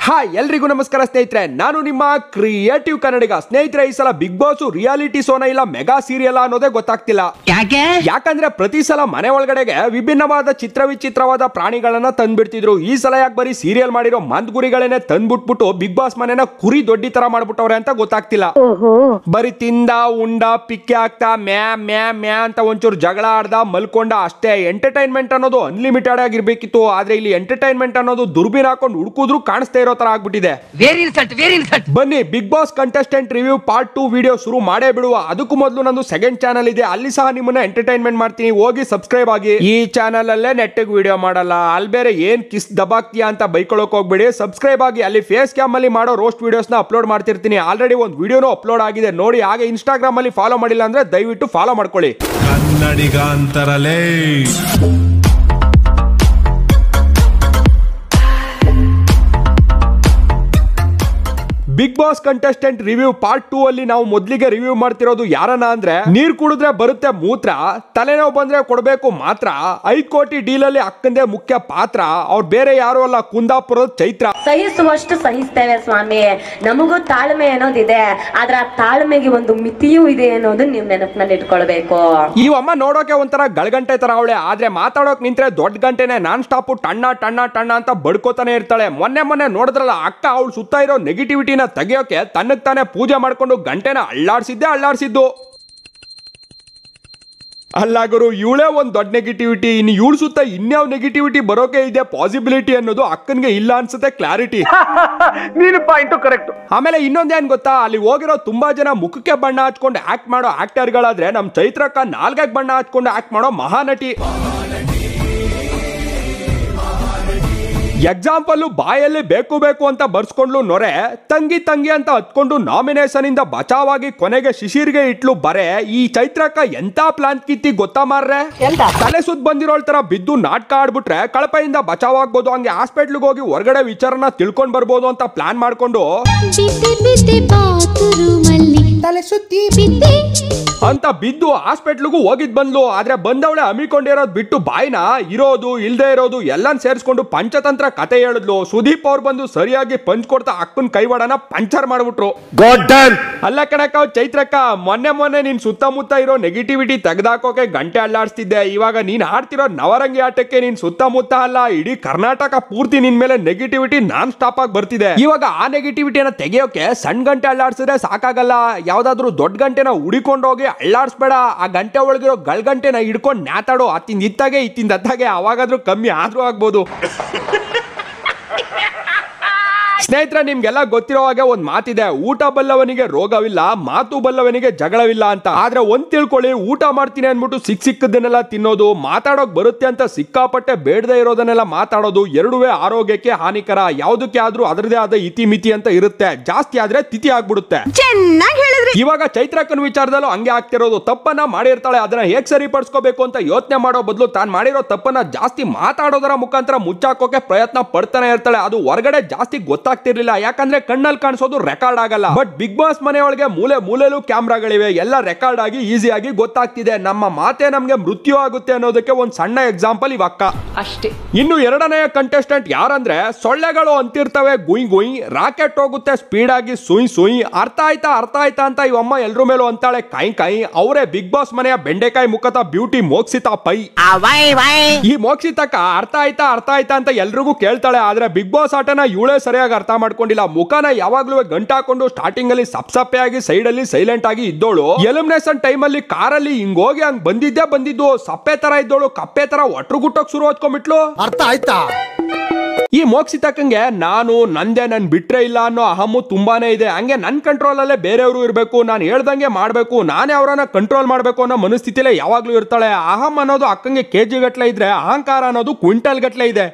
Hi ಎಲ್ರಿಗೂ ನಮಸ್ಕಾರ ಸ್ನೇಹಿತರೆ, ನಾನು ನಿಮ್ಮ ಕ್ರಿಯೇಟಿವ್ ಕನ್ನಡಿಗ. ಸ್ನೇಹಿತರೆ, ಈ ಸಲ ಬಿಗ್ ಬಾಸ್ ರಿಯಾಲಿಟಿ ಶೋನ ಇಲ್ಲ ಮೆಗಾ ಸೀರಿಯಲ್ ಅನ್ನೋದೇ ಗೊತ್ತಾಗ್ತಿಲ್ಲ. ಯಾಕಂದ್ರೆ ಪ್ರತಿ ಸಲ ಮನೆ ಒಳಗಡೆಗೆ ವಿಭಿನ್ನವಾದ ಚಿತ್ರವಿಚಿತ್ರವಾದ ಪ್ರಾಣಿಗಳನ್ನ ತಂದ್ಬಿಡ್ತಿದ್ರು. ಈ ಸಲ ಯಾಕೆ ಬರೀ ಸೀರಿಯಲ್ ಮಾಡಿರೋ ಮಂದ್ಗುರಿಗಳೇನೆ ತಂದ್ಬಿಟ್ಬಿಟ್ಟು ಬಿಗ್ ಬಾಸ್ ಮನೆನ ಕುರಿ ದೊಡ್ಡಿ ತರ ಮಾಡ್ಬಿಟ್ಟವ್ರೆ ಅಂತ ಗೊತ್ತಾಗ್ತಿಲ್ಲ. ಬರೀ ತಿಂದ ಉಂಡ ಪಿಕ್ಕೆ ಆಗ್ತಾ ಮ್ಯಾ ಮ್ಯಾ ಮ್ಯಾ ಅಂತ ಒಂಚೂರು ಜಗಳ ಆಡ್ದ ಮಲ್ಕೊಂಡ ಅಷ್ಟೇ. ಎಂಟರ್ಟೈನ್ಮೆಂಟ್ ಅನ್ನೋದು ಅನ್ಲಿಮಿಟೆಡ್ ಆಗಿರ್ಬೇಕಿತ್ತು. ಆದ್ರೆ ಇಲ್ಲಿ ಎಂಟರ್ಟೈನ್ಮೆಂಟ್ ಅನ್ನೋದು ದುರ್ಬೀನ್ ಹಾಕೊಂಡು ಹುಡುಕಿದ್ರು ಕಾಣಿಸ್ತಾ ಇರೋ ತರ ಆಗ್ಬಿಟ್ಟಿದೆ. ಬನ್ನಿ Bigg Boss contestant review part 2 video ಶುರು ಮಾಡೇ ಬಿಡುವ. ಅದಕ್ಕೂ ಮೊದಲು ನಂದು ಸೆಕೆಂಡ್ ಚಾನಲ್ ಇದೆ, ಅಲ್ಲಿ ಸಹ ನಿಮ್ಮನ್ನ ಎಂಟರ್ಟೈನ್ಮೆಂಟ್ ಮಾಡ್ತೀನಿ, ಹೋಗಿ ಸಬ್ಸ್ಕ್ರೈಬ್ ಆಗಿ. ಈ ಚಾನಲ್ ಅಲ್ಲೇ ನೆಟ್ಟಿಗೆ ವಿಡಿಯೋ ಮಾಡಲ್ಲ, ಅಲ್ಲಿ ಬೇರೆ ಏನ್ ಕಿಸ್ ದಬಾಕ್ತಿಯಾ ಅಂತ ಬೈಕೊಳ್ಳೋಕೆ ಹೋಗ್ಬೇಡಿ. ಸಬ್ಸ್ಕ್ರೈಬ್ ಆಗಿ, ಅಲ್ಲಿ ಫೇಸ್ ಕ್ಯಾಮ್ ಅಲ್ಲಿ ಮಾಡೋ ರೋಸ್ಟ್ ವಿಡಿಯೋಸ್ ನ ಅಪ್ಲೋಡ್ ಮಾಡ್ತಿರ್ತೀನಿ. ಆಲ್ರೆಡಿ ಒಂದು ವಿಡಿಯೋನು ಅಪ್ಲೋಡ್ ಆಗಿದೆ ನೋಡಿ. ಹಾಗೆ ಇನ್ಸ್ಟಾಗ್ರಾಮ್ ಅಲ್ಲಿ ಫಾಲೋ ಮಾಡಿಲ್ಲ ಅಂದ್ರೆ ದಯವಿಟ್ಟು ಫಾಲೋ ಮಾಡ್ಕೊಳ್ಳಿ. ಕನ್ನಡಿಗಾಂತರಲೇ Bigg Boss contestant review part 2 ಅಲ್ಲಿ ನಾವು ಮೊದಲಿಗೆ ರಿವ್ಯೂ ಮಾಡ್ತಿರೋದು ಯಾರನ್ನ ಅಂದ್ರೆ, ನೀರ್ ಕುಡಿದ್ರೆ ಬರುತ್ತೆ ಮೂತ್ರ, ತಲೆನೋವು ಬಂದ್ರೆ ಕೊಡಬೇಕು ಮಾತ್ರ, 5 ಕೋಟಿ ಡೀಲ್ ಅಲ್ಲಿ ಅಕ್ಕಂದೇ ಮುಖ್ಯ ಪಾತ್ರ, ಅವ್ರು ಬೇರೆ ಯಾರು ಅಲ್ಲ ಕುಂದಾಪುರದ ಚೈತ್ರ. ಸಹಿಸುವಷ್ಟು ಸಹಿಸ್ತೇವೆ ಸ್ವಾಮಿ, ನಮಗೂ ತಾಳ್ಮೆ ಅನ್ನೋದಿದೆ, ಆದ್ರೆ ಆ ತಾಳ್ಮೆಗೆ ಒಂದು ಮಿತಿಯೂ ಇದೆ ಅನ್ನೋದು ನೀವು ನೆನಪಿನಲ್ಲಿ ಇಟ್ಕೊಳ್ಬೇಕು. ಈ ಅಮ್ಮ ನೋಡೋಕೆ ಒಂಥರ ಗಳಗಂಟೆ ತರ ಅವಳೆ, ಆದ್ರೆ ಮಾತಾಡೋಕ್ ನಿಂತ್ರೆ ದೊಡ್ಡ ಗಂಟೆನೆ ನಾನ್ ಸ್ಟಾಪ್ ಟಣ್ಣ ಟಣ್ಣ ಟಣ್ಣ ಅಂತ ಬಡ್ಕೋತಾನೆ ಇರ್ತಾಳೆ. ಮೊನ್ನೆ ನೋಡಿದ್ರಲ್ಲ ಅಕ್ಕ, ಅವಳು ಸುತ್ತ ಇರೋ ನೆಗೆಟಿವಿಟಿನ ತೆಗೆಯೋಕೆ ತನ್ನಕ್ ತಾನೇ ಪೂಜೆ ಮಾಡ್ಕೊಂಡು ಗಂಟೆನ ಅಳ್ಳಾಡ್ಸಿದ್ದು. ಅಲ್ಲ ಗುರು, ಇವಳೇ ಒಂದ್ ದೊಡ್ಡ ನೆಗೆಟಿವಿಟಿ, ಇನ್ನು ಇವಳು ಸುತ್ತ ಇನ್ಯಾವ ನೆಗೆಟಿವಿಟಿ ಬರೋಕೆ ಇದೆ ಪಾಸಿಬಿಲಿಟಿ ಅನ್ನೋದು ಅಕ್ಕನ್ಗೆ ಇಲ್ಲ ಅನ್ಸುತ್ತೆ ಕ್ಲಾರಿಟಿ. ನೀನು ಪಾಯಿಂಟ್ ಕರೆಕ್ಟ್. ಆಮೇಲೆ ಇನ್ನೊಂದೇನ್ ಗೊತ್ತಾ, ಅಲ್ಲಿ ಹೋಗಿರೋ ತುಂಬಾ ಜನ ಮುಖಕ್ಕೆ ಬಣ್ಣ ಹಚ್ಕೊಂಡು ಆಕ್ಟ್ ಮಾಡೋ ಆಕ್ಟರ್ಗಳಾದ್ರೆ ನಮ್ ಚೈತ್ರಕ್ಕ ನಾಲ್ಕಾಗ್ ಬಣ್ಣ ಹಚ್ಕೊಂಡು ಆಕ್ಟ್ ಮಾಡೋ ಮಹಾನಟಿ. ಎಕ್ಸಾಂಪಲ್, ಬಾಯಲ್ಲಿ ಬೇಕು ಅಂತ ಬರ್ಸ್ಕೊಂಡ್ಲು ನೊರೆ, ತಂಗಿ ಅಂತ ಹತ್ಕೊಂಡು ನಾಮಿನೇಷನ್ ಇಂದ ಬಚಾವಾಗಿ ಕೊನೆಗೆ ಶಿಶಿರ್ಗೆ ಇಟ್ಲು ಬರೆ. ಈ ಚೈತ್ರಕ್ಕ ಎಂತ ಪ್ಲಾನ್ ಕಿತ್ತಿ ಗೊತ್ತಾ ಮಾರ್ರೆ, ತಲೆ ಸುತ್ತ ಬಂದಿರೋಳ್ ತರ ಬಿದ್ದು ನಾಟಕ ಆಡ್ಬಿಟ್ರೆ ಕಳಪೆಯಿಂದ ಬಚಾವಾಗ್ಬೋದು, ಹಂಗೆ ಹಾಸ್ಪಿಟ್ಲ್ಗೆ ಹೋಗಿ ಹೊರಗಡೆ ವಿಚಾರನ ತಿಳ್ಕೊಂಡ್ ಬರ್ಬೋದು ಅಂತ ಪ್ಲಾನ್ ಮಾಡ್ಕೊಂಡು ತಲೆ ಸುತ್ತಿ ಅಂತ ಬಿದ್ದು ಹಾಸ್ಪಿಟ್ಲ್ಗೂ ಹೋಗಿದ್ ಬಂದ್ಲು. ಆದ್ರೆ ಬಂದವಳೆ ಹಮ್ಮಿಕೊಂಡಿರೋದ್ ಬಿಟ್ಟು ಬಾಯಿನ ಇರೋದು ಇಲ್ದೇ ಇರೋದು ಎಲ್ಲಾನ್ ಸೇರಿಸ್ಕೊಂಡು ಪಂಚತಂತ್ರ ಕತೆ ಹೇಳಿದ್ಲು. ಸುದೀಪ್ ಅವ್ರು ಬಂದು ಸರಿಯಾಗಿ ಪಂಚ್ ಕೊಡ್ತಾ ಅಕ್ಕನ್ ಕೈವಾಡನ ಪಂಚರ್ ಮಾಡ್ಬಿಟ್ರು. ಅಲ್ಲ ಕಣಕ್ಕ ಚೈತ್ರಕ್ಕ, ಮೊನ್ನೆ ನೀನ್ ಸುತ್ತಮುತ್ತ ಇರೋ ನೆಗೆಟಿವಿಟಿ ತೆಗೆದಾಕೋಕೆ ಗಂಟೆ ಅಲ್ಲಾಡ್ಸ್ತಿದ್ದೆ. ಇವಾಗ ನೀನ್ ಆಡ್ತಿರೋ ನವರಂಗಿ ಆಟಕ್ಕೆ ನೀನ್ ಸುತ್ತಮುತ್ತ ಅಲ್ಲ ಇಡೀ ಕರ್ನಾಟಕ ಪೂರ್ತಿ ನಿನ್ ಮೇಲೆ ನೆಗೆಟಿವಿಟಿ ನಾನ್ ಸ್ಟಾಪ್ ಆಗಿ ಬರ್ತಿದೆ. ಇವಾಗ ಆ ನೆಗೆಟಿವಿಟಿನ ತೆಗೆಯೋಕೆ ಸಣ್ಣ ಗಂಟೆ ಅಲ್ಲಾಡ್ಸಿದ್ರೆ ಸಾಕಾಗಲ್ಲ, ಯಾವ್ದಾದ್ರು ದೊಡ್ಡ ಗಂಟೆನ ಹುಡಿಕೊಂಡೋಗಿ ಅಳ್ಳಾಡ್ಸ್ಬೇಡ. ಆ ಗಂಟೆ ಒಳಗಿರೋ ಗಂಟೆನ ಹಿಡ್ಕೊಂಡು ನ್ಯಾತಾಡೋ, ಅತ್ತಿಂದ ಇತ್ತಾಗೆ ಇತ್ತಿಂದ ಅತ್ತಾಗೆ, ಅವಾಗಾದ್ರೂ ಕಮ್ಮಿ ಆದ್ರೂ ಆಗ್ಬೋದು. ಸ್ನೇಹಿತರೆ, ನಿಮ್ಗೆಲ್ಲ ಗೊತ್ತಿರೋ ಹಾಗೆ ಒಂದ್ ಮಾತಿದೆ, ಊಟ ಬಲ್ಲವನಿಗೆ ರೋಗವಿಲ್ಲ, ಮಾತು ಬಲ್ಲವನಿಗೆ ಜಗಳವಿಲ್ಲ ಅಂತ. ಆದ್ರೆ ಒಂದ್ ತಿಳ್ಕೊಳ್ಳಿ, ಊಟ ಮಾಡ್ತೀನಿ ಅನ್ಬಿಟ್ಟು ಸಿಕ್ಕದನ್ನೆಲ್ಲ ತಿನ್ನೋದು, ಮಾತಾಡೋಕ್ ಬರುತ್ತೆ ಅಂತ ಸಿಕ್ಕಾಪಟ್ಟೆ ಬೇಡದೆ ಇರೋದನ್ನೆಲ್ಲ ಮಾತಾಡೋದು ಎರಡುವೇ ಆರೋಗ್ಯಕ್ಕೆ ಹಾನಿಕರ. ಯಾವ್ದಕ್ಕೆ ಆದ್ರೂ ಅದರದೇ ಆದ ಇತಿ ಅಂತ ಇರುತ್ತೆ, ಜಾಸ್ತಿ ಆದ್ರೆ ತಿಥಿ ಆಗ್ಬಿಡುತ್ತೆ. ಇವಾಗ ಚೈತ್ರಕ್ಕನ ವಿಚಾರದಲ್ಲೂ ಹಂಗೆ ಆಗ್ತಿರೋದು. ತಪ್ಪನ್ನ ಮಾಡಿರ್ತಾಳೆ, ಅದನ್ನ ಹೇಗ್ ಸರಿಪಡಿಸ್ಕೋಬೇಕು ಅಂತ ಯೋಚನೆ ಮಾಡೋ ಬದಲು ತಾನು ಮಾಡಿರೋ ತಪ್ಪನ್ನ ಜಾಸ್ತಿ ಮಾತಾಡೋದರ ಮುಖಾಂತರ ಮುಚ್ಚಾಕೋಕೆ ಪ್ರಯತ್ನ ಪಡ್ತಾನೆ ಇರ್ತಾಳೆ. ಅದು ಹೊರಗಡೆ ಜಾಸ್ತಿ ಗೊತ್ತಾಗ್ತಿರ್ಲಿಲ್ಲ, ಯಾಕಂದ್ರೆ ಕಣ್ಣಲ್ಲಿ ಕಾಣಿಸೋದು ರೆಕಾರ್ಡ್ ಆಗಲ್ಲ. ಬಟ್ ಬಿಗ್ ಬಾಸ್ ಮನೆಯೊಳಗೆ ಮೂಲೆಯಲ್ಲೂ ಕ್ಯಾಮ್ರಾಗಳಿವೆ, ಎಲ್ಲ ರೆಕಾರ್ಡ್ ಆಗಿ ಈಸಿಯಾಗಿ ಗೊತ್ತಾಗ್ತಿದೆ. ನಮ್ಮ ಮಾತೆ ನಮ್ಗೆ ಮೃತ್ಯು ಆಗುತ್ತೆ ಅನ್ನೋದಕ್ಕೆ ಒಂದ್ ಸಣ್ಣ ಎಕ್ಸಾಂಪಲ್ ಇವಕ್ಕ ಅಷ್ಟೇ. ಇನ್ನು ಎರಡನೆಯ ಕಂಟೆಸ್ಟೆಂಟ್ ಯಾರಂದ್ರೆ, ಸೊಳ್ಳೆಗಳು ಅಂತಿರ್ತವೆ ಗುಯ್ ಗುಯ್, ರಾಕೆಟ್ ಹೋಗುತ್ತೆ ಸ್ಪೀಡ್ ಆಗಿ ಸುಯ್ ಸುಯ್, ಅರ್ಥ ಆಯ್ತಾ ಅಂತ ಇವಮ್ಮ ಎಲ್ರ ಮೇಲೂ ಅಂತಾಳೆ ಕೈ ಕೈ. ಅವರೇ ಬಿಗ್ ಬಾಸ್ ಮನೆಯ ಬೆಂಡೆಕಾಯಿ ಮುಖದ ಬ್ಯೂಟಿ ಮೋಕ್ಷಿತಾ ಪೈ. ಈ ಮೋಕ್ಷಿತಕ್ಕ ಅರ್ಥ ಆಯ್ತಾ ಅಂತ ಎಲ್ರಿಗೂ ಕೇಳ್ತಾಳೆ, ಆದ್ರೆ ಬಿಗ್ ಬಾಸ್ ಆಟನ ಇವಳೇ ಸರಿಯಾಗಿ ಅರ್ಥ ಮಾಡ್ಕೊಂಡಿಲ್ಲ. ಮುಖನ ಯಾವಾಗ್ಲೂ ಗಂಟಾಕೊಂಡು ಸ್ಟಾರ್ಟಿಂಗ್ ಅಲ್ಲಿ ಸಪ್ಸಪ್ಪೆ ಆಗಿ ಸೈಡ್ ಅಲ್ಲಿ ಸೈಲೆಂಟ್ ಆಗಿ ಇದ್ದೋಳು. ಎಲಿಮಿನೇಷನ್ ಟೈಮ್ ಅಲ್ಲಿ ಕಾರಲ್ಲಿ ಹಿಂಗೋಗಿ ಹಂಗ್ ಬಂದಿದ್ದು ಸಪ್ಪೆ ತರ ಇದ್ದೋಳು ಕಪ್ಪೆ ತರ ಒಟ್ರು ಗುಟ್ಟೋಕ್ ಶುರು ಹೊತ್ಕೊಂಡ್ಬಿಟ್ಲು. ಅರ್ಥ ಆಯ್ತಾ? ಈ ಮೋಕ್ಷಿತಕ್ಕಂಗೆ ನಾನು ನಂದೆ ನನ್ ಬಿಟ್ರೆ ಇಲ್ಲ ಅನ್ನೋ ಅಹಮ್ಮು ತುಂಬಾನೇ ಇದೆ. ಹಂಗೆ ನನ್ ಕಂಟ್ರೋಲ್ ಅಲ್ಲೇ ಬೇರೆಯವರು ಇರ್ಬೇಕು, ನಾನು ಹೇಳ್ದಂಗೆ ಮಾಡ್ಬೇಕು, ನಾನೇ ಅವರನ್ನ ಕಂಟ್ರೋಲ್ ಮಾಡ್ಬೇಕು ಅನ್ನೋ ಮನಸ್ಥಿತಿಲೇ ಯಾವಾಗ್ಲೂ ಇರ್ತಾಳೆ. ಅಹಮ್ ಅನ್ನೋದು ಅಕ್ಕಂಗೆ ಕೆಜಿ ಗಟ್ಲೆ ಇದ್ರೆ, ಅಹಂಕಾರ ಅನ್ನೋದು ಕ್ವಿಂಟಲ್ ಗಟ್ಲೆ ಇದೆ.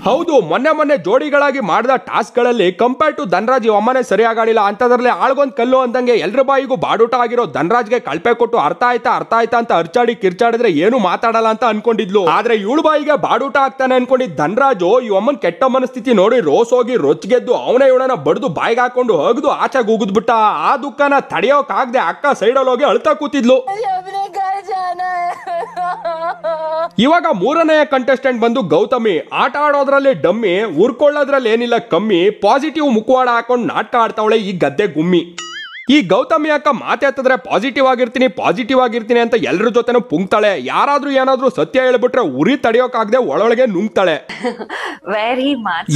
ಹೌದು, ಮೊನ್ನೆ ಜೋಡಿಗಳಾಗಿ ಮಾಡಿದ ಟಾಸ್ಕ್ ಗಳಲ್ಲಿ ಕಂಪೇರ್ ಟು ಧನರಾಜ್ ಒಮ್ಮನೆ ಸರಿಯಾಗಾಡಿಲ್ಲ. ಅಂತದ್ರಲ್ಲಿ ಆಳ್ಗೊಂದ್ ಕಲ್ಲು ಅಂದಂಗೆ ಎಲ್ರ ಬಾಯಿಗೂ ಬಾಡೂಟ ಆಗಿರೋ ಧನರಾಜ್ಗೆ ಕಳ್ಪೆ ಕೊಟ್ಟು ಅರ್ಥ ಆಯ್ತಾ ಅಂತ ಅರ್ಚಾಡಿ ಕಿರ್ಚಾಡಿದ್ರೆ ಏನು ಮಾತಾಡಲ್ಲ ಅಂತ ಅನ್ಕೊಂಡಿದ್ಲು. ಆದ್ರೆ ಇವಳು ಬಾಯಿಗೆ ಬಾಡೂಟ ಆಗ್ತಾನೆ ಅನ್ಕೊಂಡಿದ್ ಧನರಾಜು ಈ ಒಮ್ಮನ್ ಕೆಟ್ಟ ಮನಸ್ಥಿತಿ ನೋಡಿ ರೋಸ್ ಹೋಗಿ ರೊಚ್ಗೆದ್ದು ಅವನೇ ಇವಳನ್ನ ಬಡ್ದು ಬಾಯಿಗೆ ಹಾಕೊಂಡು ಹೋಗದು ಆಚೆಗೆ ಉಗಿದ್ಬಿಟ್ಟ. ಆ ದುಃಖನ ತಡೆಯೋಕ್ ಆಗದೆ ಅಕ್ಕ ಸೈಡಲ್ಲಿ ಹೋಗಿ ಅಳ್ತಾ ಕೂತಿದ್ಲು. ಇವಾಗ ಮೂರನೆಯ ಕಂಟೆಸ್ಟೆಂಟ್ ಬಂದು ಗೌತಮಿ. ಆಟ ಆಡೋದ್ರಲ್ಲಿ ಡಮ್ಮಿ, ಉರ್ಕೊಳ್ಳೋದ್ರಲ್ಲಿ ಏನಿಲ್ಲ ಕಮ್ಮಿ, ಪಾಸಿಟಿವ್ ಮುಖವಾಡ ಹಾಕೊಂಡು ನಾಟಕ ಆಡ್ತಾವಳೆ ಈ ಗದ್ದೆ ಗುಮ್ಮಿ. ಈ ಗೌತಮಿ ಅಕ್ಕ ಮಾತಾಡ್ತಿದ್ರೆ ಪಾಸಿಟಿವ್ ಆಗಿರ್ತೀನಿ ಅಂತ ಎಲ್ಲರ ಜೊತೆನೂ ಪುಂಗ್ತಾಳೆ. ಯಾರಾದ್ರೂ ಏನಾದ್ರೂ ಸತ್ಯ ಹೇಳ್ಬಿಟ್ರೆ ಉರಿ ತಡೆಯೋಕಾಗದೆ ಒಳೊಳಗೆ ನುಂಗ್ತಾಳೆ.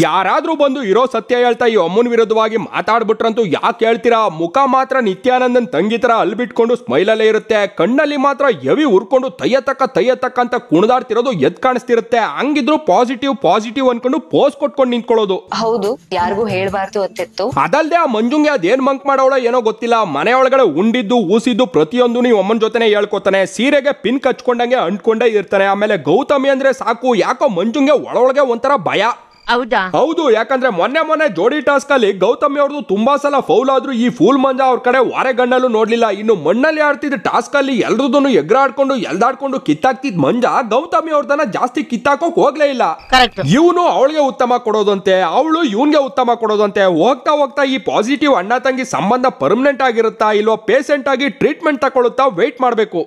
ಯಾರಾದ್ರೂ ಬಂದು ಇರೋ ಸತ್ಯ ಹೇಳ್ತಾ ಈ ಅಮ್ಮನ ವಿರುದ್ಧವಾಗಿ ಮಾತಾಡ್ಬಿಟ್ರಂತೂ ಯಾಕೆ ಹೇಳ್ತೀರಾ, ಮುಖ ಮಾತ್ರ ನಿತ್ಯಾನಂದನ್ ತಂಗಿ ತರ ಅಲ್ಬಿಟ್ಕೊಂಡು ಸ್ಮೈಲ್ ಅಲ್ಲೇ ಇರುತ್ತೆ, ಕಣ್ಣಲ್ಲಿ ಮಾತ್ರ ಎವಿ ಉರ್ಕೊಂಡು ತಯ್ಯತಕ್ಕ ಅಂತ ಕುಣಿದಾಡ್ತಿರೋದು ಎದ್ ಕಾಣಿಸ್ತಿರುತ್ತೆ. ಹಂಗಿದ್ರು ಪಾಸಿಟಿವ್ ಅನ್ಕೊಂಡು ಪೋಸ್ ಕೊಟ್ಕೊಂಡು ನಿಂತ್ಕೊಳ್ಳೋದು. ಹೌದು, ಯಾರಿಗೂ ಹೇಳ್ಬಾರ್ದು ಅಂತಿತ್ತು. ಅದಲ್ದೆ ಆ ಮಂಜುಂಗೆ ಅದೇನ್ ಮಂಕ್ ಮಾಡೋಳ ಏನೋ ಗೊತ್ತಿಲ್ಲ, ಮನೆ ಒಳಗಡೆ ಉಂಡಿದ್ದು ಊಸಿದ್ದು ಪ್ರತಿಯೊಂದು ನೀವು ಅಮ್ಮನ ಜೊತೆನೆ ಹೇಳ್ಕೊತಾನೆ, ಸೀರೆಗೆ ಪಿನ್ ಕಚ್ಕೊಂಡಂಗೆ ಅಂಟ್ಕೊಂಡೇ ಇರ್ತಾನೆ. ಆಮೇಲೆ ಗೌತಮಿ ಅಂದ್ರೆ ಸಾಕು, ಯಾಕೋ ಮಂಜುಂಗೆ ಒಳೊಳಗೆ ಒಂಥರ ಭಯ. ಹೌದು, ಯಾಕಂದ್ರೆ ಮೊನ್ನೆ ಜೋಡಿ ಟಾಸ್ಕ್ ಅಲ್ಲಿ ಗೌತಮಿ ಅವ್ರದ್ದು ತುಂಬಾ ಸಲ ಫೌಲ್ ಆದ್ರೂ ಈ ಫೂಲ್ ಮಂಜ ಅವ್ರ ಕಡೆ ವಾರೆಗಣ್ಣಲ್ಲೂ ನೋಡ್ಲಿಲ್ಲ. ಇನ್ನು ಮಣ್ಣಲ್ಲಿ ಆಡ್ತಿದ್ದ ಟಾಸ್ಕ್ ಅಲ್ಲಿ ಎಲ್ರದನ್ನು ಎಗ್ರಾಡ್ಕೊಂಡು ಎಲ್ದಾಡ್ಕೊಂಡು ಕಿತ್ತಾಕ್ತಿದ್ ಮಂಜ ಗೌತಮಿ ಅವ್ರದನ್ನ ಜಾಸ್ತಿ ಕಿತ್ತಾಕೋಕ್ ಹೋಗ್ಲೇ ಇಲ್ಲ. ಇವನು ಅವಳಿಗೆ ಉತ್ತಮ ಕೊಡೋದಂತೆ, ಅವಳು ಇವನ್ಗೆ ಉತ್ತಮ ಕೊಡೋದಂತೆ. ಹೋಗ್ತಾ ಈ ಪಾಸಿಟಿವ್ ಅಣ್ಣ ತಂಗಿ ಸಂಬಂಧ ಪರ್ಮನೆಂಟ್ ಆಗಿರುತ್ತಾ ಇಲ್ವಾ ಪೇಷಂಟ್ ಆಗಿ ಟ್ರೀಟ್ಮೆಂಟ್ ತಗೊಳುತ್ತಾ ವೇಟ್ ಮಾಡ್ಬೇಕು.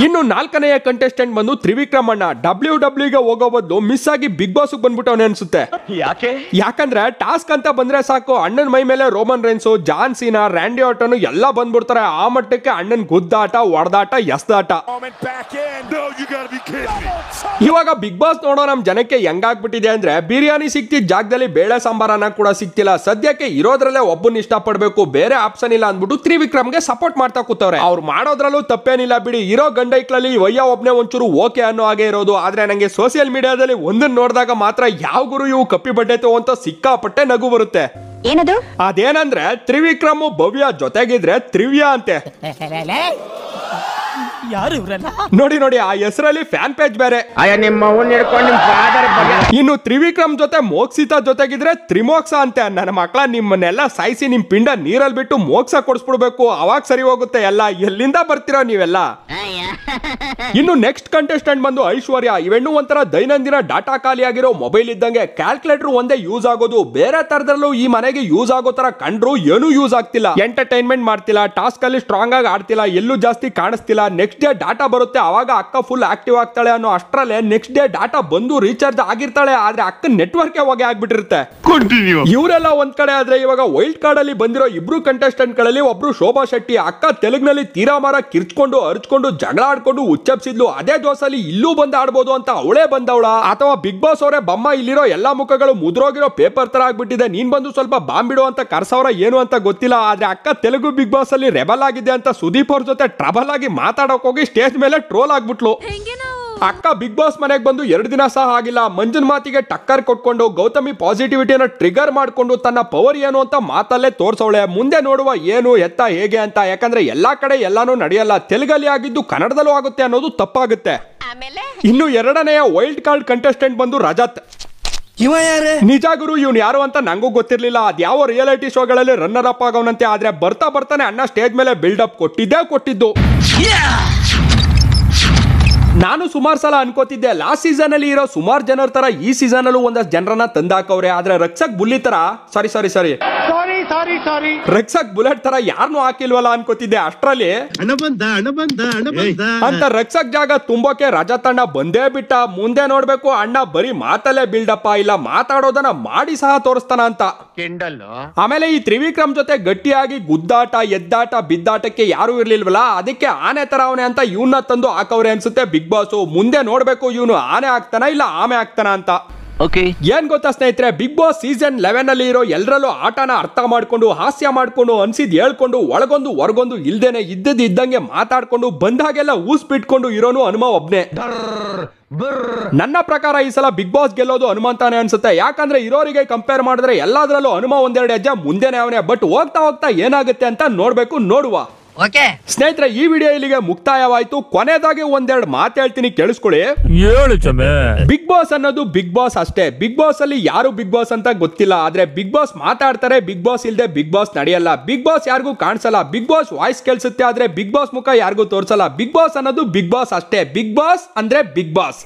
ಇನ್ನು ನಾಲ್ಕನೆಯ ಕಂಟೆಸ್ಟೆಂಟ್ ಬಂದು ತ್ರಿವಿಕ್ರಮ್ ಅಣ್ಣ. WWE ಗೆ ಹೋಗೋ ಬದಲು ಮಿಸ್ ಆಗಿ ಬಿಗ್ ಬಾಸ್ ಬಂದ್ಬಿಟ್ಟವನೇ ಅನ್ಸುತ್ತೆ. ಯಾಕಂದ್ರೆ ಟಾಸ್ಕ್ ಅಂತ ಬಂದ್ರೆ ಸಾಕು, ಅಣ್ಣನ್ ಮೈ ಮೇಲೆ ರೋಮನ್ ರೇನ್ಸು, ಜಾನ್ ಸೀನಾ, ರ್ಯಾಂಡಿ ಆರ್ಟನ್ ಎಲ್ಲ ಬಂದ್ಬಿಡ್ತಾರೆ. ಆ ಮಟ್ಟಕ್ಕೆ ಅಣ್ಣನ್ ಗುದ್ದಾಟ, ಹೊಡೆದಾಟ, ಎಸ್ದಾಟ. ಇವಾಗ ಬಿಗ್ ಬಾಸ್ ನೋಡೋ ನಮ್ ಜನಕ್ಕೆ ಹೆಂಗಾಗ್ಬಿಟ್ಟಿದೆ ಅಂದ್ರೆ, ಬಿರಿಯಾನಿ ಸಿಕ್ತಿದ್ ಜಾಗದಲ್ಲಿ ಬೇಳೆ ಸಾಂಬಾರನ್ನ ಕೂಡ ಸಿಕ್ತಿಲ್ಲ. ಸದ್ಯಕ್ಕೆ ಇರೋದ್ರಲ್ಲೇ ಒಬ್ಬನ ಇಷ್ಟ ಪಡ್ಬೇಕು, ಬೇರೆ ಆಪ್ಷನ್ ಇಲ್ಲ ಅಂದ್ಬಿಟ್ಟು ತ್ರಿವಿಕ್ರಮ್ಗೆ ಸಪೋರ್ಟ್ ಮಾಡ್ತಾ ಕೂತವ್ರೆ. ಅವ್ರು ಮಾಡೋದ್ರಲ್ಲೂ ತಪ್ಪೇನಿಲ್ಲ ಬಿಡಿ. ಇರೋ ಗಂಡೈಕ್ಲಲ್ಲಿ ವಯ್ಯ ಒಬ್ನೇ ಒಂಚೂರು ಓಕೆ ಅನ್ನೋ ಹಾಗೆ ಇರೋದು. ಆದ್ರೆ ನಂಗೆ ಸೋಷಿಯಲ್ ಮೀಡಿಯಾದಲ್ಲಿ ಒಂದನ್ನ ನೋಡಿದಾಗ ಮಾತ್ರ ಯಾವ ಗುರು ಇವು ಕಪ್ಪಿ ಬಡ್ಡೆತು ಅಂತ ಸಿಕ್ಕಾಪಟ್ಟೆ ನಗು ಬರುತ್ತೆ. ಏನದು? ಅದೇನಂದ್ರೆ ತ್ರಿವಿಕ್ರಮ್ ಭವ್ಯ ಜೊತೆಗಿದ್ರೆ ತ್ರಿವ್ಯ ಅಂತೆ. ನೋಡಿ ಆ ಹೆಸರಲ್ಲಿ ಫ್ಯಾನ್ ಪೇಜ್ ಬೇರೆ. ಇನ್ನು ತ್ರಿವಿಕ್ರಮ್ ಜೊತೆ ಮೋಕ್ಷಿತಾ ಜೊತೆಗಿದ್ರೆ ತ್ರಿಮೋಕ್ಷ ಅಂತೆ. ನನ್ನ ಮಕ್ಕಳ, ನಿಮ್ಮನ್ನೆಲ್ಲ ಸಾಯಿಸಿ ನಿಮ್ ಪಿಂಡ ನೀರಲ್ಲಿ ಬಿಟ್ಟು ಮೋಕ್ಷ ಕೊಡಿಸ್ಬಿಡ್ಬೇಕು, ಅವಾಗ ಸರಿ ಹೋಗುತ್ತೆ ಎಲ್ಲ. ಎಲ್ಲಿಂದ ಬರ್ತೀರೋ ನೀವೆಲ್ಲ? ಇನ್ನು ನೆಕ್ಸ್ಟ್ ಕಂಟೆಸ್ಟೆಂಟ್ ಬಂದು ಐಶ್ವರ್ಯ. ಇವೆಣ್ಣು ಒಂಥರ ದೈನಂದಿನ ಡಾಟಾ ಖಾಲಿ ಆಗಿರೋ ಮೊಬೈಲ್ ಇದ್ದಂಗೆ. ಕ್ಯಾಲ್ಕುಲೇಟರ್ ಒಂದೇ ಯೂಸ್ ಆಗೋದು, ಬೇರೆ ತರದಲ್ಲೂ ಈ ಮನೆಗೆ ಯೂಸ್ ಆಗೋ ತರ ಕಂಡ್ರು ಏನೂ ಯೂಸ್ ಆಗ್ತಿಲ್ಲ. ಎಂಟರ್ಟೈನ್ಮೆಂಟ್ ಮಾಡ್ತಿಲ್ಲ, ಟಾಸ್ಕ್ ಅಲ್ಲಿ ಸ್ಟ್ರಾಂಗ್ ಆಗಿ ಆಡ್ತಿಲ್ಲ, ಎಲ್ಲೂ ಜಾಸ್ತಿ ಕಾಣಿಸ್ತಿಲ್ಲ. ನೆಕ್ಸ್ಟ್ ಡೇ ಡಾಟಾ ಬರುತ್ತೆ, ಅವಾಗ ಅಕ್ಕ ಫುಲ್ ಆಕ್ಟಿವ್ ಆಗ್ತಾಳೆ ಅನ್ನೋ ಅಷ್ಟರಲ್ಲೇ ನೆಕ್ಸ್ಟ್ ಡೇ ಡಾಟಾ ಬಂದು ರೀಚಾರ್ಜ್ ಆಗಿರ್ತಾಳೆ. ಆದ್ರೆ ಅಕ್ಕ ನೆಟ್ವರ್ಕ್ ಹೋಗಿ ಆಗ್ಬಿಟ್ಟಿರುತ್ತೆ. ಇವರೆಲ್ಲ ಒಂದ್ ಕಡೆ ಆದ್ರೆ, ಇವಾಗ ವೈಲ್ಡ್ ಕಾರ್ಡ್ ಅಲ್ಲಿ ಬಂದಿರೋ ಇಬ್ರು ಕಂಟೆಸ್ಟೆಂಟ್ ಗಳಲ್ಲಿ ಒಬ್ರು ಶೋಭಾ ಶೆಟ್ಟಿ. ಅಕ್ಕ ತೆಲುಗಿನಲ್ಲಿ ತೀರಾ ಮಾರ ಕಿರ್ಚ್ಕೊಂಡು ಅರ್ಚ್ಕೊಂಡು ಜಗಳ ಆಡ್ಕೊಂಡು ಉಚ್ಚಪ್ಸಿದ್ಲು. ಅದೇ ದೋಸಲ್ಲಿ ಇಲ್ಲೂ ಬಂದ್ ಆಡ್ಬೋದು ಅಂತ ಅವಳೇ ಬಂದವಳ, ಅಥವಾ ಬಿಗ್ ಬಾಸ್ ಅವರೇ ಬಮ್ಮ ಇಲ್ಲಿರೋ ಎಲ್ಲಾ ಮುಖಗಳು ಮುದ್ರೋಗಿರೋ ಪೇಪರ್ ತರ ಆಗ್ಬಿಟ್ಟಿದೆ, ನೀನ್ ಬಂದು ಸ್ವಲ್ಪ ಬಾಂಬಿಡು ಅಂತ ಕರ್ಸವ್ರ ಏನು ಅಂತ ಗೊತ್ತಿಲ್ಲ. ಆದ್ರೆ ಅಕ್ಕ ತೆಲುಗು ಬಿಗ್ ಬಾಸ್ ಅಲ್ಲಿ ರೆಬಲ್ ಆಗಿದೆ ಅಂತ ಸುದೀಪ್ ಅವ್ರ ಜೊತೆ ಟ್ರಬಲ್ ಆಗಿ ಮಾತಾಡೋಕ್ ಹೋಗಿ ಸ್ಟೇಜ್ ಮೇಲೆ ಟ್ರೋಲ್ ಆಗ್ಬಿಟ್ಲು. ಅಕ್ಕ ಬಿಗ್ ಬಾಸ್ ಮನೆಗೆ ಬಂದು 2 ದಿನ ಸಹ ಆಗಿಲ್ಲ, ಮಂಜನ್ ಮಾತಿಗೆ ಟಕ್ಕರ್ ಕೊಟ್ಕೊಂಡು ಗೌತಮಿ ಪಾಸಿಟಿವಿಟಿನ ಟ್ರಿಗರ್ ಮಾಡ್ಕೊಂಡು ತನ್ನ ಪವರ್ ಏನು ಅಂತ ಮಾತಲ್ಲೇ ತೋರ್ಸವಳೆ. ಮುಂದೆ ನೋಡುವ ಏನು ಎತ್ತ ಹೇಗೆ ಅಂತ. ಯಾಕಂದ್ರೆ ಎಲ್ಲಾ ಕಡೆ ಎಲ್ಲಾನು ನಡೆಯಲ್ಲ, ತೆಲುಗಲ್ಲಿ ಆಗಿದ್ದು ಕನ್ನಡದಲ್ಲೂ ಆಗುತ್ತೆ ಅನ್ನೋದು ತಪ್ಪಾಗುತ್ತೆ. ಇನ್ನು ಎರಡನೆಯ ವೈಲ್ಡ್ ಕಾರ್ಡ್ ಕಂಟೆಸ್ಟೆಂಟ್ ಬಂದು ರಜತ್. ನಿಜ ಗುರು, ಇವನು ಯಾರು ಅಂತ ನಂಗೂ ಗೊತ್ತಿರ್ಲಿಲ್ಲ. ಅದ್ಯಾವ ರಿಯಾಲಿಟಿ ಶೋಗಳಲ್ಲಿ ರನ್ನರ್ ಅಪ್ ಆಗೋನಂತೆ. ಆದ್ರೆ ಬರ್ತಾನೆ ಅಣ್ಣ ಸ್ಟೇಜ್ ಮೇಲೆ ಬಿಲ್ಡ್ ಅಪ್ ಕೊಟ್ಟಿದ್ದು. ನಾನು ಸುಮಾರು ಸಲ ಅನ್ಕೋತಿದ್ದೆ, ಲಾಸ್ಟ್ ಸೀಸನ್ ಅಲ್ಲಿ ಇರೋ ಸುಮಾರು ಜನರ ತರ ಈ ಸೀಸನ್ ಅಲ್ಲೂ ಒಂದಷ್ಟು ಜನರನ್ನ ತಂದಾಕವ್ರೆ. ಆದ್ರೆ ರಕ್ಷಕ್ ಬುಲ್ಲಿ ತರ ಸಾರಿ ರಕ್ಷಕ್ ಬುಲೆಟ್ ತರ ಯಾರನ್ನೂ ಹಾಕಿಲ್ವಲ್ಲ ಅನ್ಕೋತಿದ್ದೆ. ಅಷ್ಟ್ರಲ್ಲಿ ಅಂತ ರಕ್ಷಕ್ ಜಾಗ ತುಂಬೋಕೆ ರಜತ್ ಅಣ್ಣ ಬಂದೇ ಬಿಟ್ಟ. ಮುಂದೆ ನೋಡ್ಬೇಕು ಅಣ್ಣ ಬರೀ ಮಾತಲ್ಲೇ ಬಿಲ್ಡಪ್ಪ, ಇಲ್ಲ ಮಾತಾಡೋದನ್ನ ಮಾಡಿ ಸಹ ತೋರಿಸ್ತಾನ ಅಂತ. ಆಮೇಲೆ ಈ ತ್ರಿವಿಕ್ರಮ್ ಜೊತೆ ಗಟ್ಟಿಯಾಗಿ ಗುದ್ದಾಟ, ಎದ್ದಾಟ, ಬಿದ್ದಾಟಕ್ಕೆ ಯಾರು ಇರ್ಲಿಲ್ವಲ್ಲ, ಅದಕ್ಕೆ ಆನೆ ತರ ಅವನೇ ಅಂತ ಇವನ್ನ ತಂದು ಹಾಕವ್ರೆ ಅನ್ಸುತ್ತೆ ಬಿಗ್ ಬಾಸ್. ಮುಂದೆ ನೋಡ್ಬೇಕು ಇವನು ಆನೆ ಆಗ್ತಾನ ಇಲ್ಲ ಆಮೆ ಆಗ್ತಾನ ಅಂತ. ಏನ್ ಗೊತ್ತಾ ಸ್ನೇಹಿತರೆ, ಬಿಗ್ ಬಾಸ್ ಸೀಸನ್ 11 ಅಲ್ಲಿ ಇರೋ ಎಲ್ಲರಲ್ಲೂ ಆಟನ ಅರ್ಥ ಮಾಡ್ಕೊಂಡು, ಹಾಸ್ಯ ಮಾಡ್ಕೊಂಡು, ಅನ್ಸಿದ್ ಹೇಳ್ಕೊಂಡು, ಒಳಗೊಂದು ಹೊರಗೊಂದು ಇಲ್ದೇನೆ ಇದ್ದಂಗೆ ಮಾತಾಡ್ಕೊಂಡು, ಬಂದಾಗೆಲ್ಲ ಊಸ್ ಬಿಟ್ಕೊಂಡು ಇರೋನು ಹನುಮ ಒಬ್ನೇ. ನನ್ನ ಪ್ರಕಾರ ಈ ಸಲ ಬಿಗ್ ಬಾಸ್ ಗೆಲ್ಲೋದು ಹನುಮಂತಾನೆ ಅನ್ಸುತ್ತೆ. ಯಾಕಂದ್ರೆ ಇರೋರಿಗೆ ಕಂಪೇರ್ ಮಾಡಿದ್ರೆ ಎಲ್ಲಾದ್ರಲ್ಲೂ ಹನುಮ ಒಂದೆರಡು ಹೆಜ್ಜೆ ಮುಂದೆನೆ ಅವನೇ. ಬಟ್ ಹೋಗ್ತಾ ಏನಾಗುತ್ತೆ ಅಂತ ನೋಡುವ. ಸ್ನೇಹಿತರೆ, ಈ ವಿಡಿಯೋ ಇಲ್ಲಿಗೆ ಮುಕ್ತಾಯವಾಯ್ತು. ಕೊನೆಯದಾಗಿ ಒಂದೆರಡು ಮಾತು ಹೇಳ್ತೀನಿ, ಕೇಳಿಸ್ಕೊಳ್ಳಿ. ಬಿಗ್ ಬಾಸ್ ಅನ್ನೋದು ಬಿಗ್ ಬಾಸ್ ಅಷ್ಟೇ. ಬಿಗ್ ಬಾಸ್ ಅಲ್ಲಿ ಯಾರು ಬಿಗ್ ಬಾಸ್ ಅಂತ ಗೊತ್ತಿಲ್ಲ. ಆದ್ರೆ ಬಿಗ್ ಬಾಸ್ ಮಾತಾಡ್ತಾರೆ, ಬಿಗ್ ಬಾಸ್ ಇಲ್ದೆ ಬಿಗ್ ಬಾಸ್ ನಡೆಯಲ್ಲ. ಬಿಗ್ ಬಾಸ್ ಯಾರಿಗೂ ಕಾಣಿಸಲ್ಲ, ಬಿಗ್ ಬಾಸ್ ವಾಯ್ಸ್ ಕೇಳಿಸುತ್ತೆ, ಆದ್ರೆ ಬಿಗ್ ಬಾಸ್ ಮುಖ ಯಾರಿಗೂ ತೋರಿಸಲ್ಲ. ಬಿಗ್ ಬಾಸ್ ಅನ್ನೋದು ಬಿಗ್ ಬಾಸ್ ಅಷ್ಟೇ. ಬಿಗ್ ಬಾಸ್ ಅಂದ್ರೆ ಬಿಗ್ ಬಾಸ್.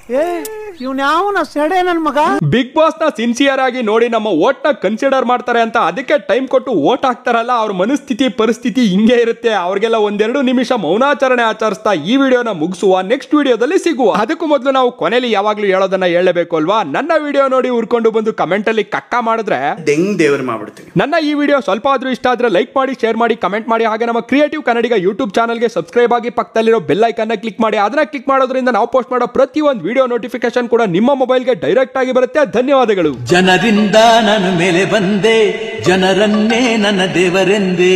ಬಿಗ್ ಬಾಸ್ ನ ಸಿನ್ಸಿಯರ್ ಆಗಿ ನೋಡಿ ನಮ್ಮ ಓಟ್ ನ ಕನ್ಸಿಡರ್ ಮಾಡ್ತಾರೆ ಅಂತ. ಅದಕ್ಕೆ ಟೈಮ್ ಕೊಟ್ಟು ಓಟ್ ಹಾಕ್ತಾರಲ್ಲ, ಅವ್ರ ಮನಸ್ಥಿತಿ ಪರಿಸ್ಥಿತಿ ಹಿಂಗೆ ಇರುತ್ತೆ. ಅವ್ರಿಗೆಲ್ಲ ಒಂದೆರಡು ನಿಮಿಷ ಮೌನಾಚರಣೆ ಆಚರಿಸ್ತಾ ಈ ವಿಡಿಯೋನ ಮುಗಿಸುವ. ನೆಕ್ಸ್ಟ್ ವಿಡಿಯೋದಲ್ಲಿ ಸಿಗುವ. ಅದಕ್ಕೂ ಮೊದಲು ನಾವು ಕೊನೆಯಲ್ಲಿ ಯಾವಾಗ್ಲೂ ಹೇಳೋದನ್ನ ಹೇಳಬೇಕು ಅಲ್ವಾ? ನನ್ನ ವಿಡಿಯೋ ನೋಡಿ ಉರ್ಕೊಂಡು ಬಂದು ಕಮೆಂಟ್ ಅಲ್ಲಿ ಕಕ್ಕ ಮಾಡಿದ್ರೆ ದೇವ್ರು ಮಾಡ್ಬಿಡ್ತೀನಿ. ನನ್ನ ಈ ವಿಡಿಯೋ ಸ್ವಲ್ಪ ಆದ್ರೂ ಇಷ್ಟ ಆದ್ರೆ ಲೈಕ್ ಮಾಡಿ, ಶೇರ್ ಮಾಡಿ, ಕಮೆಂಟ್ ಮಾಡಿ. ಹಾಗೆ ನಮ್ಮ ಕ್ರಿಯೇಟಿವ್ ಕನ್ನಡಿಗ ಯೂಟ್ಯೂಬ್ ಚಾನಲ್ಗೆ ಸಬ್ಸ್ಕ್ರೈಬ್ ಆಗಿ ಪಕ್ಕದಲ್ಲಿರೋ ಬೆಲ್ ಐಕನ್ ಕ್ಲಿಕ್ ಮಾಡಿ. ಅದನ್ನ ಕ್ಲಿಕ್ ಮಾಡೋದ್ರಿಂದ ನಾವು ಪೋಸ್ಟ್ ಮಾಡೋ ಪ್ರತಿ ಒಂದು ವಿಡಿಯೋ ನೋಟಿಫಿಕೇಶನ್ ಕೂಡ ನಿಮ್ಮ ಮೊಬೈಲ್ಗೆ ಡೈರೆಕ್ಟ್ ಆಗಿ ಬರುತ್ತೆ. ಧನ್ಯವಾದಗಳು. ಜನರಿಂದ ನಾನು ಮೇಲೆ ಬಂದೆ, ಜನರನ್ನೇ ನನ್ನ ದೇವರೆಂದೇ.